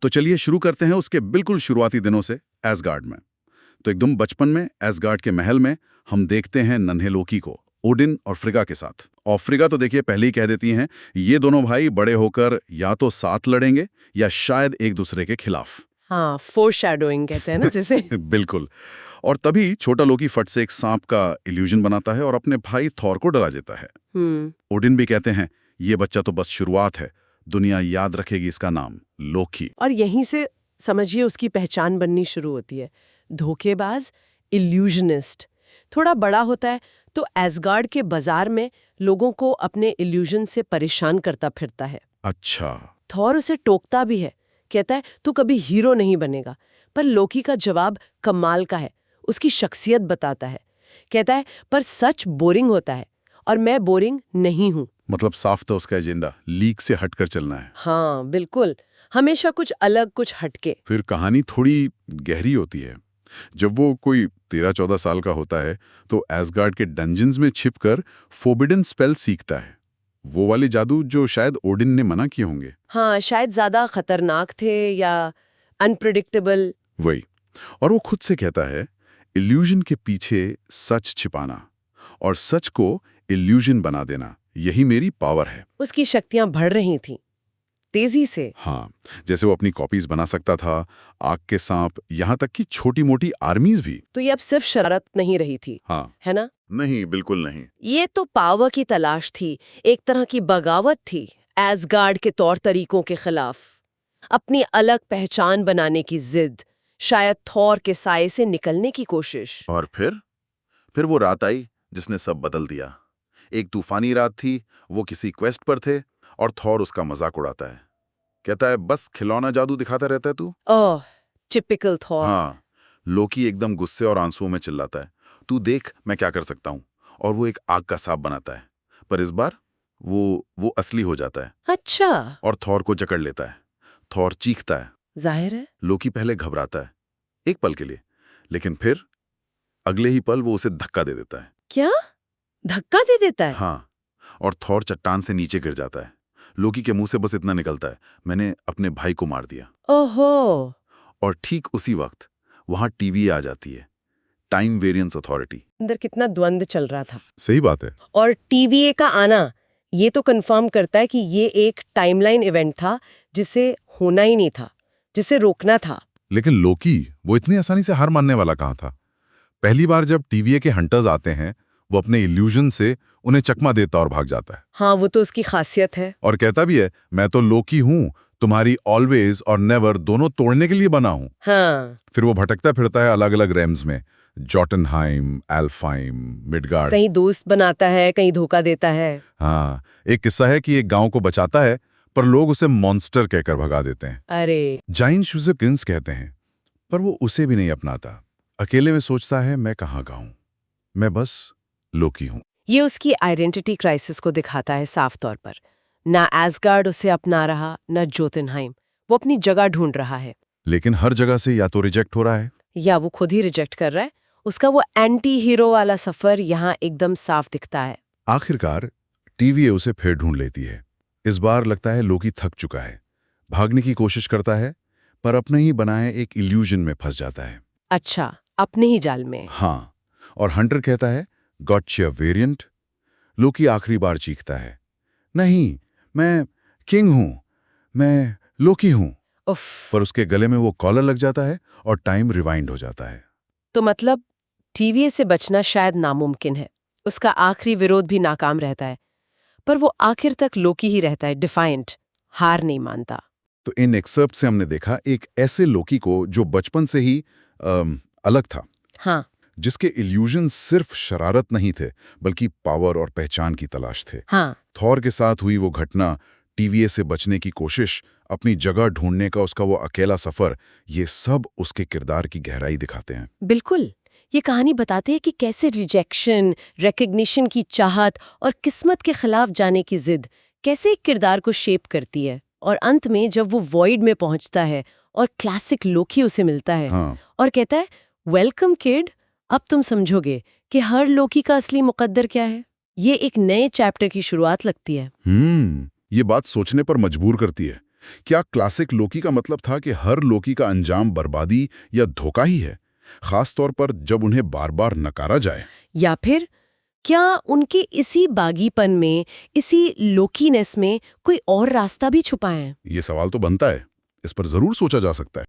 तो चलिए शुरू करते हैं उसके बिल्कुल शुरुआती दिनों से, एसगार्ड में। तो एकदम बचपन में एसगार्ड के महल में हम देखते हैं नन्हे लोकी को ओडिन और फ्रिगा के साथ। और फ्रिगा तो देखिए पहले ही कह देती हैं ये दोनों भाई बड़े होकर या तो साथ लड़ेंगे या शायद एक दूसरे के खिलाफ। हाँ, फोरशैडोइंग कहते हैं ना जिसे। बिल्कुल। और तभी छोटा लोकी फट से एक सांप का इल्यूजन बनाता है और अपने भाई थॉर को डरा देता है। ओडिन भी कहते हैं ये बच्चा तो बस शुरुआत है, दुनिया याद रखेगी इसका नाम, लोकी। और यहीं से समझिए उसकी पहचान बननी शुरू होती है, धोखेबाज, इल्यूजनिस्ट। थोड़ा बड़ा होता है तो एसगार्ड के बाजार में लोगों को अपने इल्यूजन से परेशान करता फिरता है। अच्छा। थॉर उसे टोकता भी है, कहता है तू कभी हीरो नहीं बनेगा। पर लोकी का जवाब कमाल का है, उसकी शख्सियत बताता है। कहता है पर सच बोरिंग होता है और मैं बोरिंग नहीं हूं। मतलब साफ था उसका एजेंडा, लीक से हटकर चलना है। हाँ बिल्कुल, हमेशा कुछ अलग, कुछ हटके। फिर कहानी थोड़ी गहरी होती है। जब वो कोई 13-14 साल का होता है तो एसगार्ड के डंजन्स में छिपकर फोरबिडन स्पेल सीखता है, वो वाले जादू जो शायद ओडिन ने मना किए होंगे। हाँ, शायद ज्यादा खतरनाक थे या अनप्रेडिक्टेबल। वही। और वो खुद से कहता है इल्यूजन के पीछे सच छिपाना और सच को इल्यूजन बना देना, यही मेरी पावर है। उसकी शक्तियां बढ़ रही थीं तेजी से। हाँ, जैसे वो अपनी कॉपीज बना सकता था, आग के सांप, यहाँ तक कि छोटी मोटी आर्मीज भी। तो ये अब सिर्फ शरारत नहीं रही थी। हाँ, है ना? नहीं, बिल्कुल नहीं। ये तो पावर की तलाश थी, एक तरह की बगावत थी एसगार्ड के तौर तरीकों के खिलाफ। अपनी अलग पहचान बनाने की जिद, शायद थॉर के साये से निकलने की कोशिश। और फिर वो रात आई जिसने सब बदल दिया। एक तूफानी रात थी, वो किसी क्वेस्ट पर थे और थॉर उसका मजाक उड़ाता है। कहता है बस खिलौना जादू दिखाता रहता है तू। ओह, टिपिकल थॉर। हाँ, लोकी एकदम गुस्से और आंसुओं में चिल्लाता है, तू देख मैं क्या कर सकता हूँ। और वो एक आग का सांप बनाता है, पर इस बार वो असली हो जाता है। अच्छा। और थॉर को जकड़ लेता है। थॉर चीखता है। जाहिर है। लोकी पहले घबराता है, एक पल के लिए, लेकिन फिर अगले ही पल वो उसे धक्का दे देता है। क्या? धक्का दे देता है? हाँ, और थॉर चट्टान से नीचे गिर जाता है। लोकी के मुंह से बस इतना निकलता है, मैंने अपने भाई को मार दिया। ओहो। और ठीक उसी वक्त वहां टीवी आ जाती है, टाइम वेरिएंस अथॉरिटी। अंदर कितना द्वंद्व चल रहा था। सही बात है। और टीवीए का आना ये तो कंफर्म करता है कि ये एक टाइमलाइन इवेंट था जिसे होना ही नहीं था, जिसे रोकना था। लेकिन लोकी वो इतनी आसानी से हार मानने वाला कहाँ था। पहली बार जब टीवीए के हंटर्स आते हैं वो अपने इल्यूजन से उन्हें चकमा देता और भाग जाता है। हाँ, वो तो उसकी खासियत है। और कहता भी है मैं तो लोकी हूँ, तुम्हारी ऑलवेज और नेवर दोनों तोड़ने के लिए बना हूँ। हाँ। फिर वो भटकता फिरता है अलग अलग रेम्स में, जॉटनहाइम, एल्फाइम, मिडगार्ड। कहीं दोस्त बनाता है, कहीं धोखा देता है। हाँ, एक किस्सा है कि एक गांव को बचाता है पर लोग उसे मॉन्स्टर कहकर भगा देते हैं। अरे। जाइन शुजेकिंस कहते हैं, पर वो उसे भी नहीं अपनाता। अकेले में सोचता है मैं कहाँ का हूं, मैं बस लोकी हूं। ये उसकी आइडेंटिटी क्राइसिस को दिखाता है साफ तौर पर। ना एसगार्ड उसे अपना रहा, ना जोतुनहाइम। वो अपनी जगह ढूंढ रहा है, लेकिन हर जगह से या तो रिजेक्ट हो रहा है या वो खुद ही रिजेक्ट कर रहा है। उसका वो एंटी हीरो वाला सफर यहाँ एकदम साफ दिखता है। आखिरकार टीवीए उसे फिर ढूंढ लेती है। इस बार लगता है लोकी थक चुका है, भागने की कोशिश करता है पर अपने ही बनाए एक इल्यूजन में फंस जाता है। अच्छा, अपने ही जाल में। हाँ, और हंटर कहता है गॉटचा वेरिएंट। लोकी आखिरी बार चीखता है, नहीं, मैं किंग हूं, मैं लोकी हूं। उफ। पर उसके गले में वो कॉलर लग जाता है और टाइम रिवाइंड हो जाता है। तो मतलब टीवीए से बचना शायद नामुमकिन है। उसका आखिरी विरोध भी नाकाम रहता है, पर वो आखिर तक लोकी ही रहता है, डिफाइंट, हार नहीं मानता। तो इन एक्सर्प्ट से हमने देखा एक ऐसे लोकी को जो बचपन से ही अलग था। हाँ। जिसके इल्यूजन सिर्फ शरारत नहीं थे बल्कि पावर और पहचान की तलाश थे। हाँ। थॉर के साथ हुई वो घटना, टीवीए से बचने की कोशिश, अपनी जगह ढूंढने का उसका वो अकेला सफर, ये सब उसके किरदार की गहराई दिखाते हैं। बिल्कुल। ये कहानी बताती है कि कैसे रिजेक्शन, रिकग्निशन की चाहत और किस्मत के खिलाफ जाने की जिद कैसे एक किरदार को शेप करती है। और अंत में जब वो वॉइड में पहुंचता है और क्लासिक लोकी उसे मिलता है। हाँ। और कहता है वेलकम किड, अब तुम समझोगे कि हर लोकी का असली मुकद्दर क्या है। ये एक नए चैप्टर की शुरुआत लगती है। ये बात सोचने पर मजबूर करती है क्या क्लासिक लोकी का मतलब था कि हर लोकी का अंजाम बर्बादी या धोखा ही है, खास तौर पर जब उन्हें बार बार नकारा जाए? या फिर क्या उनके इसी बागीपन में, इसी लोकीनेस में कोई और रास्ता भी छुपा है? ये सवाल तो बनता है, इस पर जरूर सोचा जा सकता है।